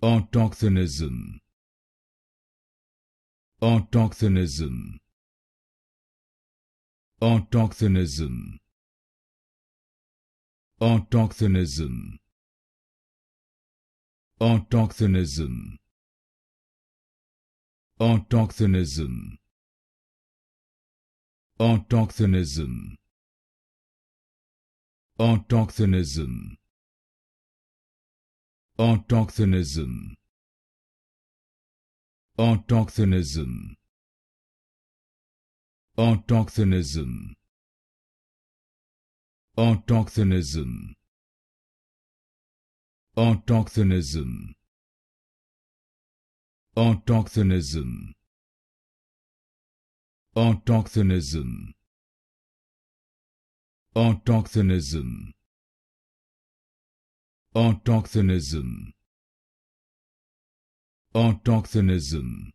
Autochthonism. Autochthonism. Autochthonism. Autochthonism. Autochthonism. Autochthonism. Autochthonism. Autochthonism. Autochthonism. Autochthonism. Autochthonism. Autochthonism. Autochthonism. Autochthonism. Autochthonism. Autochthonism. Autochthonism. Autochthonism.